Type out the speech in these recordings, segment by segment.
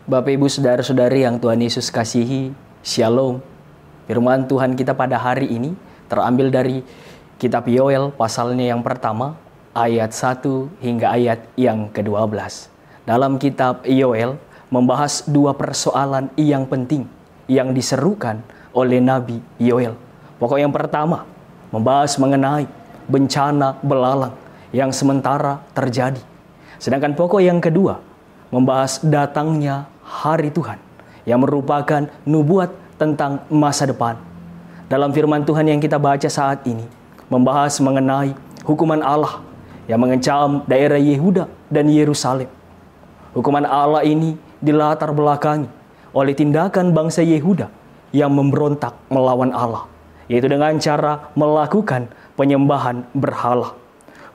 Bapak Ibu Saudara-saudari yang Tuhan Yesus kasihi, Shalom. Firman Tuhan kita pada hari ini terambil dari kitab Yoel pasalnya yang pertama, ayat 1 hingga ayat yang ke-12. Dalam kitab Yoel membahas dua persoalan yang penting yang diserukan oleh Nabi Yoel. Pokok yang pertama membahas mengenai bencana belalang yang sementara terjadi. Sedangkan pokok yang kedua membahas datangnya hari Tuhan yang merupakan nubuat tentang masa depan. Dalam firman Tuhan yang kita baca saat ini membahas mengenai hukuman Allah yang mengancam daerah Yehuda dan Yerusalem. Hukuman Allah ini dilatar belakangi oleh tindakan bangsa Yehuda yang memberontak melawan Allah, yaitu dengan cara melakukan penyembahan berhala.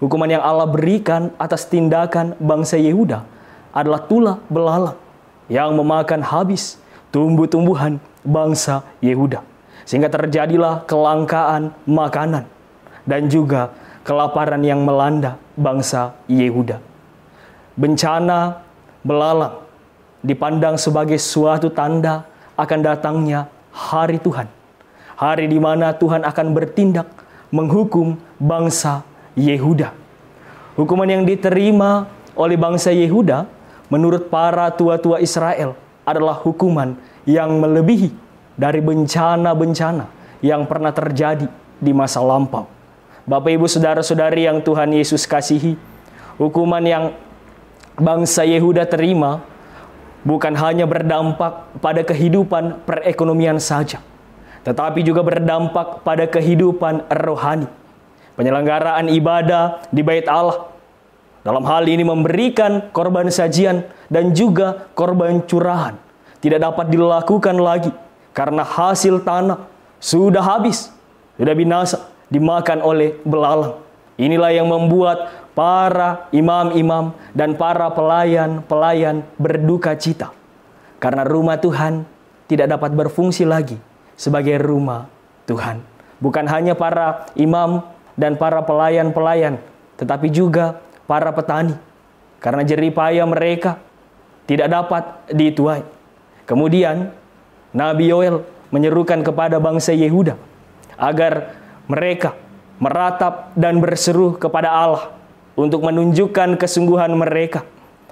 Hukuman yang Allah berikan atas tindakan bangsa Yehuda adalah tulah belalang yang memakan habis tumbuh-tumbuhan bangsa Yehuda. Sehingga terjadilah kelangkaan makanan dan juga kelaparan yang melanda bangsa Yehuda. Bencana belalang dipandang sebagai suatu tanda akan datangnya hari Tuhan. Hari di mana Tuhan akan bertindak menghukum bangsa Yehuda. Hukuman yang diterima oleh bangsa Yehuda menurut para tua-tua Israel adalah hukuman yang melebihi dari bencana-bencana yang pernah terjadi di masa lampau. Bapak Ibu Saudara-saudari yang Tuhan Yesus kasihi, hukuman yang bangsa Yehuda terima bukan hanya berdampak pada kehidupan perekonomian saja, tetapi juga berdampak pada kehidupan rohani. Penyelenggaraan ibadah di Bait Allah dalam hal ini memberikan korban sajian dan juga korban curahan tidak dapat dilakukan lagi karena hasil tanah sudah habis, sudah binasa, dimakan oleh belalang. Inilah yang membuat para imam-imam dan para pelayan-pelayan berduka cita karena rumah Tuhan tidak dapat berfungsi lagi sebagai rumah Tuhan. Bukan hanya para imam dan para pelayan-pelayan, tetapi juga para petani, karena jerih payah mereka tidak dapat dituai. Kemudian Nabi Yoel menyerukan kepada bangsa Yehuda agar mereka meratap dan berseru kepada Allah untuk menunjukkan kesungguhan mereka,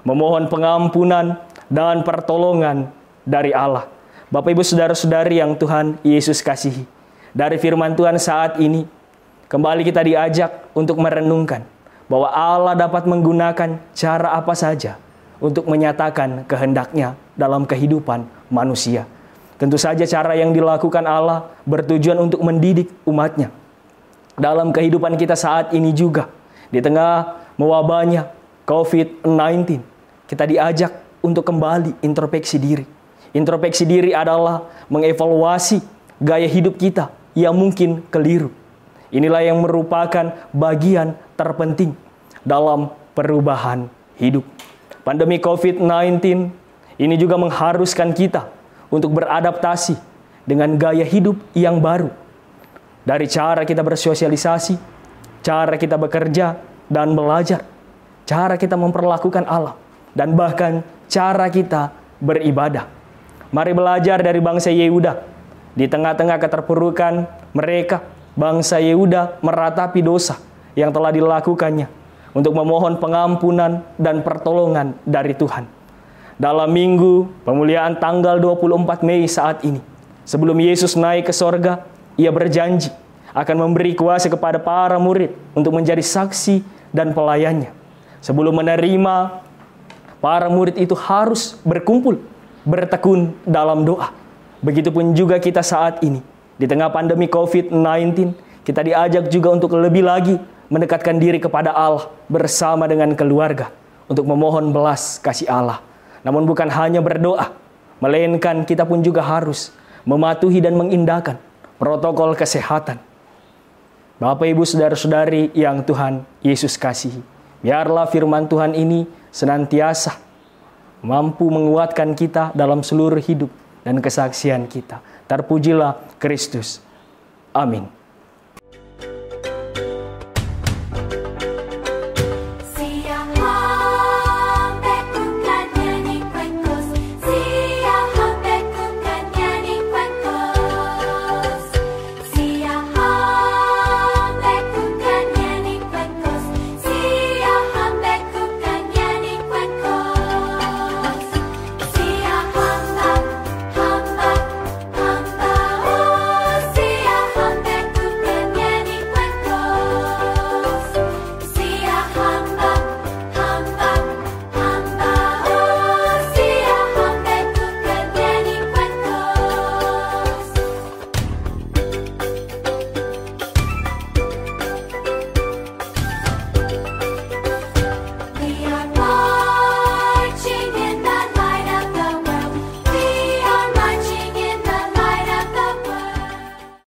memohon pengampunan dan pertolongan dari Allah. Bapak Ibu Saudara-saudari yang Tuhan Yesus kasihi, dari firman Tuhan saat ini kembali kita diajak untuk merenungkan bahwa Allah dapat menggunakan cara apa saja untuk menyatakan kehendaknya dalam kehidupan manusia. Tentu saja cara yang dilakukan Allah bertujuan untuk mendidik umatnya. Dalam kehidupan kita saat ini juga, di tengah mewabahnya COVID-19, kita diajak untuk kembali introspeksi diri. Introspeksi diri adalah mengevaluasi gaya hidup kita yang mungkin keliru. Inilah yang merupakan bagian terpenting dalam perubahan hidup. Pandemi COVID-19 ini juga mengharuskan kita untuk beradaptasi dengan gaya hidup yang baru. Dari cara kita bersosialisasi, cara kita bekerja dan belajar, cara kita memperlakukan Allah, dan bahkan cara kita beribadah. Mari belajar dari bangsa Yehuda. Di tengah-tengah keterpurukan mereka, bangsa Yehuda meratapi dosa yang telah dilakukannya untuk memohon pengampunan dan pertolongan dari Tuhan. Dalam minggu pemuliaan tanggal 24 Mei saat ini, sebelum Yesus naik ke sorga, Ia berjanji akan memberi kuasa kepada para murid untuk menjadi saksi dan pelayannya. Sebelum menerima, para murid itu harus berkumpul, bertekun dalam doa. Begitupun juga kita saat ini. Di tengah pandemi COVID-19, kita diajak juga untuk lebih lagi mendekatkan diri kepada Allah bersama dengan keluarga untuk memohon belas kasih Allah. Namun bukan hanya berdoa, melainkan kita pun juga harus mematuhi dan mengindahkan protokol kesehatan. Bapak Ibu Saudara-saudari yang Tuhan Yesus kasihi, biarlah firman Tuhan ini senantiasa mampu menguatkan kita dalam seluruh hidup dan kesaksian kita. Terpujilah Kristus. Amin.